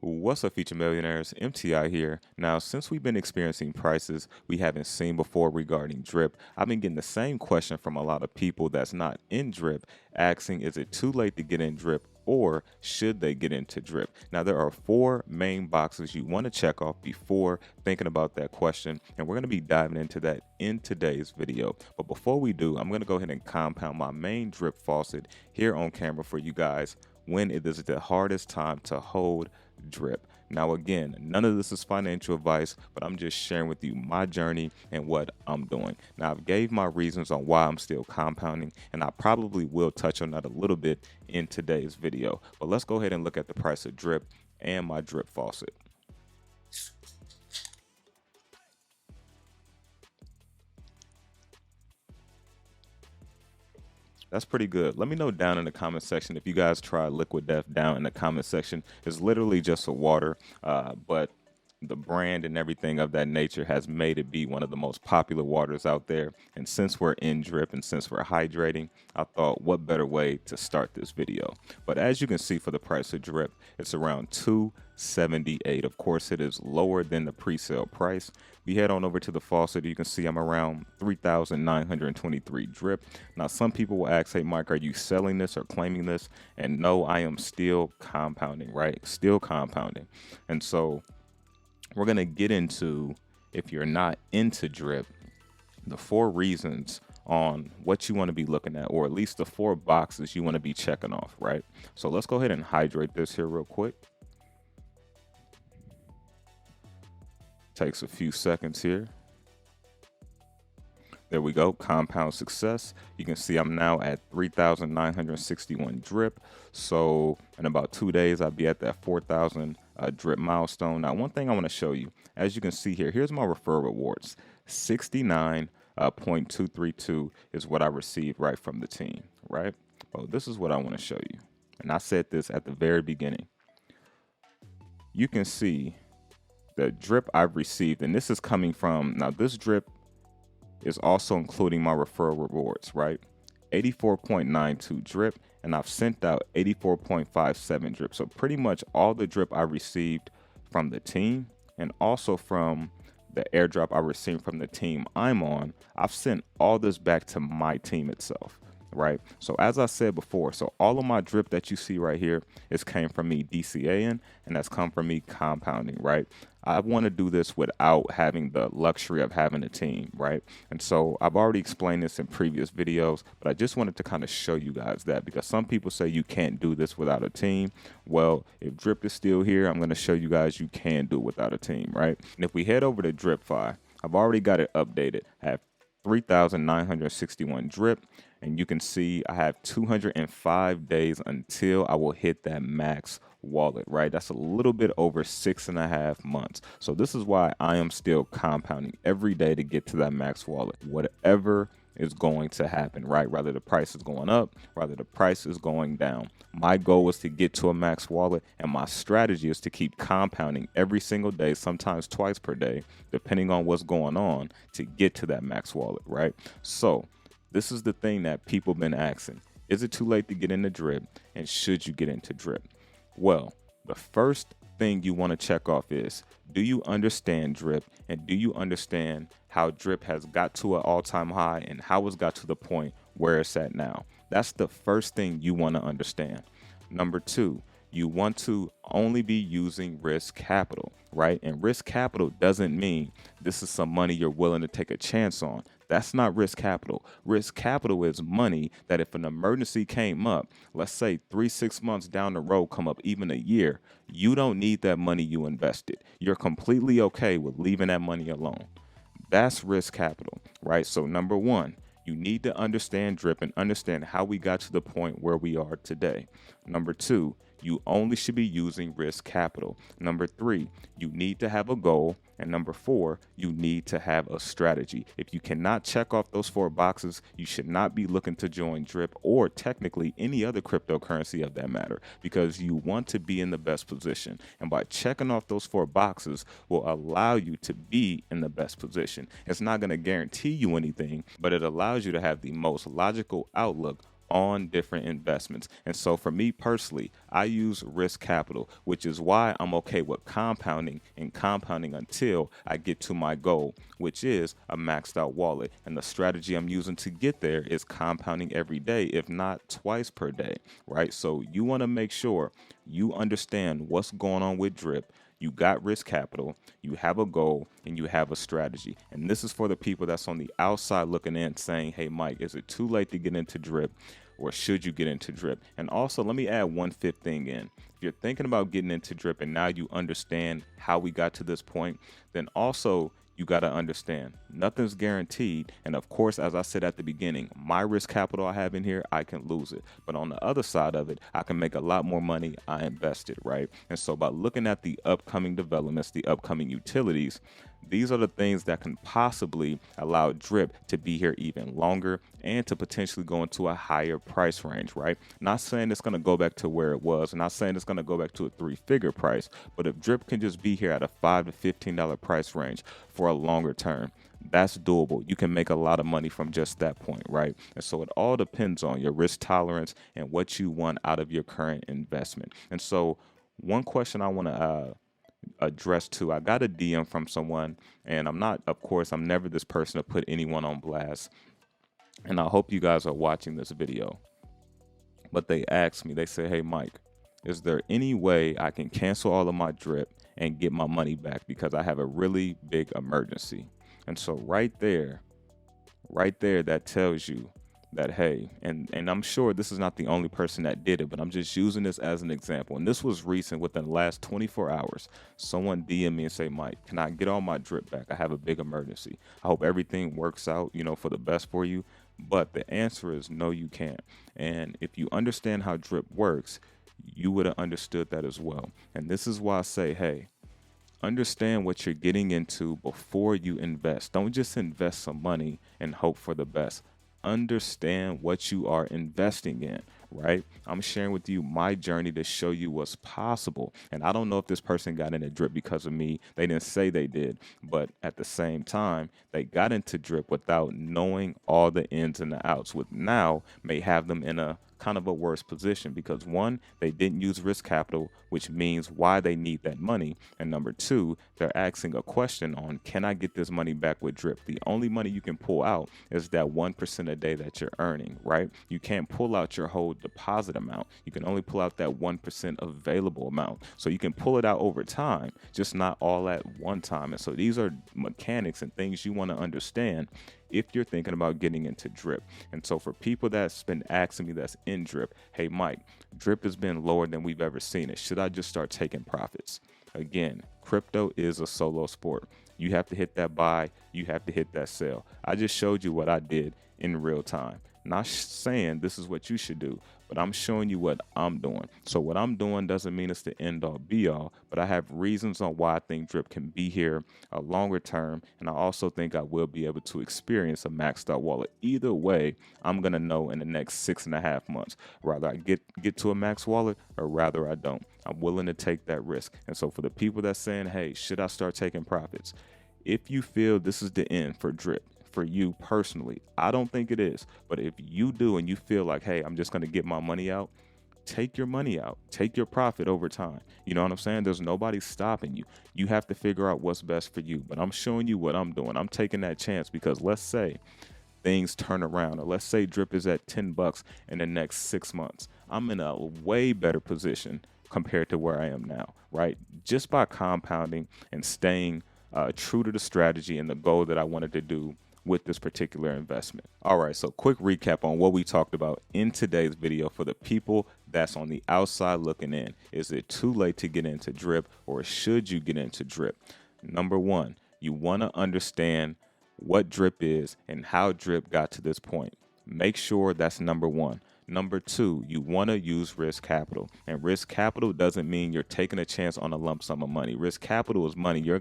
What's up, future millionaires? MTI here. Now, since we've been experiencing prices we haven't seen before regarding drip, I've been getting the same question from a lot of people that's not in drip, asking, is it too late to get in drip or should they get into drip? Now, there are four main boxes you want to check off before thinking about that question, and we're going to be diving into that in today's video. But before we do, I'm going to go ahead and compound my main drip faucet here on camera for you guys when it is the hardest time to hold drip. Now, again, none of this is financial advice, but I'm just sharing with you my journey and what I'm doing. Now, I've gave my reasons on why I'm still compounding, and I probably will touch on that a little bit in today's video. But let's go ahead and look at the price of drip and my drip faucet. That's pretty good. Let me know down in the comment section if you guys try Liquid Death. Down in the comment section. It's literally just a water, but the brand and everything of that nature has made it be one of the most popular waters out there. And since we're in drip and since we're hydrating, I thought what better way to start this video. But as you can see, for the price of drip, it's around $278. Of course, it is lower than the pre-sale price. We head on over to the faucet. You can see I'm around 3,923 drip. Now, some people will ask, hey, Mike, are you selling this or claiming this? And no, I am still compounding, right? Still compounding. And so we're going to get into, if you're not into drip, the four reasons on what you want to be looking at, or at least the four boxes you want to be checking off, right? So let's go ahead and hydrate this here real quick. Takes a few seconds here. There we go, compound success. You can see I'm now at 3,961 drip. So in about 2 days, I'll be at that 4,000 drip milestone. Now, one thing I want to show you, as you can see here, here's my referral rewards. 69.232 is what I received right from the team, right? Oh, this is what I want to show you. And I said this at the very beginning. You can see the drip I've received, and this is coming from, now this drip is also including my referral rewards, right? 84.92 drip, and I've sent out 84.57 drip. So pretty much all the drip I received from the team and also from the airdrop I received from the team I'm on, I've sent all this back to my team itself, right? So as I said before, so all of my drip that you see right here is came from me DCAing, and that's come from me compounding, right? I want to do this without having the luxury of having a team, right? And so I've already explained this in previous videos, but I just wanted to kind of show you guys that, because some people say you can't do this without a team. Well, if drip is still here, I'm going to show you guys you can do it without a team, right? And if we head over to DripFi, I've already got it updated. I have 3,961 drip, and you can see I have 205 days until I will hit that max wallet, right? That's a little bit over 6.5 months. So this is why I am still compounding every day to get to that max wallet, whatever is going to happen, right? Whether the price is going up, whether the price is going down. My goal is to get to a max wallet, and my strategy is to keep compounding every single day, sometimes twice per day, depending on what's going on, to get to that max wallet, right? So this is the thing that people been asking. Is it too late to get into drip, and should you get into drip? Well, the first thing you want to check off is, do you understand drip, and do you understand how drip has got to an all-time high and how it's got to the point where it's at now? That's the first thing you want to understand. Number two, you want to only be using risk capital, right? And risk capital doesn't mean this is some money you're willing to take a chance on. That's not risk capital. Risk capital is money that if an emergency came up, let's say 3-6 months down the road, come up even a year, you don't need that money you invested. You're completely okay with leaving that money alone. That's risk capital, right? So number one, you need to understand drip and understand how we got to the point where we are today. Number two, you only should be using risk capital. Number three, you need to have a goal. And number four, you need to have a strategy. If you cannot check off those four boxes, you should not be looking to join drip, or technically any other cryptocurrency of that matter, because you want to be in the best position. And by checking off those four boxes will allow you to be in the best position. It's not going to guarantee you anything, but it allows you to have the most logical outlook on different investments. And so for me personally, I use risk capital, which is why I'm okay with compounding and compounding until I get to my goal, which is a maxed out wallet. And the strategy I'm using to get there is compounding every day, if not twice per day, right? So you want to make sure you understand what's going on with drip. You got risk capital, you have a goal, and you have a strategy. And this is for the people that's on the outside looking in saying, hey, Mike, is it too late to get into drip, or should you get into drip? And also, let me add one fifth thing in. If you're thinking about getting into drip and now you understand how we got to this point, then also you got to understand nothing's guaranteed. And of course, as I said at the beginning, my risk capital I have in here, I can lose it. But on the other side of it, I can make a lot more money I invested, right? And so by looking at the upcoming developments, the upcoming utilities, these are the things that can possibly allow drip to be here even longer and to potentially go into a higher price range, right? Not saying it's going to go back to where it was, not saying it's going to go back to a 3-figure price, but if drip can just be here at a $5 to $15 price range for a longer term, that's doable. You can make a lot of money from just that point, right? And so it all depends on your risk tolerance and what you want out of your current investment. And so one question I want to address to, I got a DM from someone, and I'm never this person to put anyone on blast, and I hope you guys are watching this video, but they asked me, they said, hey Mike, is there any way I can cancel all of my drip and get my money back because I have a really big emergency? And so right there, that tells you that, hey, and I'm sure this is not the only person that did it, but I'm just using this as an example. And this was recent, within the last 24 hours. Someone DM me and say, Mike, can I get all my drip back? I have a big emergency. I hope everything works out, for the best for you. But the answer is no, you can't. And if you understand how drip works, you would have understood that as well. And this is why I say, hey, understand what you're getting into before you invest. Don't just invest some money and hope for the best. Understand what you are investing in, right? I'm sharing with you my journey to show you what's possible. And I don't know if this person got into drip because of me. They didn't say they did, but at the same time, they got into drip without knowing all the ins and the outs, which now may have them in a kind of a worse position because one, they didn't use risk capital, which means why they need that money. And number two, they're asking a question on, can I get this money back with drip? The only money you can pull out is that 1% a day that you're earning, right? You can't pull out your whole deposit amount. You can only pull out that 1% available amount. So you can pull it out over time, just not all at one time. And so these are mechanics and things you want to understand if you're thinking about getting into drip. And so for people that's been asking me that's in drip, hey Mike, drip has been lower than we've ever seen it. Should I just start taking profits? Again, crypto is a solo sport. You have to hit that buy, you have to hit that sell. I just showed you what I did in real time. Not saying this is what you should do, but I'm showing you what I'm doing. So what I'm doing doesn't mean it's the end all be all, but I have reasons on why I think drip can be here a longer term. And I also think I will be able to experience a maxed out wallet. Either way, I'm going to know in the next 6.5 months, rather I get to a max wallet or rather I don't. I'm willing to take that risk. And so for the people that's saying, hey, should I start taking profits? If you feel this is the end for drip, for you personally, I don't think it is. But if you do and you feel like, hey, I'm just going to get my money out, take your money out, take your profit over time. You know what I'm saying? There's nobody stopping you. You have to figure out what's best for you. But I'm showing you what I'm doing. I'm taking that chance because let's say things turn around, or let's say drip is at $10 in the next 6 months. I'm in a way better position compared to where I am now, right? Just by compounding and staying true to the strategy and the goal that I wanted to do with this particular investment. All right, so quick recap on what we talked about in today's video for the people that's on the outside looking in. Is it too late to get into drip, or should you get into drip? Number one, you want to understand what drip is and how drip got to this point. Make sure that's number one. Number two, you want to use risk capital. And risk capital doesn't mean you're taking a chance on a lump sum of money. Risk capital is money you're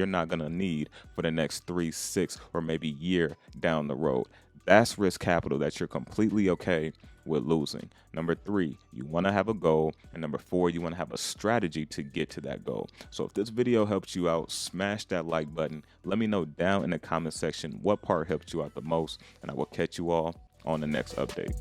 not gonna need for the next 3, 6, or maybe year down the road. That's risk capital that you're completely okay with losing. Number three, you want to have a goal. And number four, you want to have a strategy to get to that goal. So if this video helped you out, smash that like button. Let me know down in the comment section what part helped you out the most, and I will catch you all on the next update.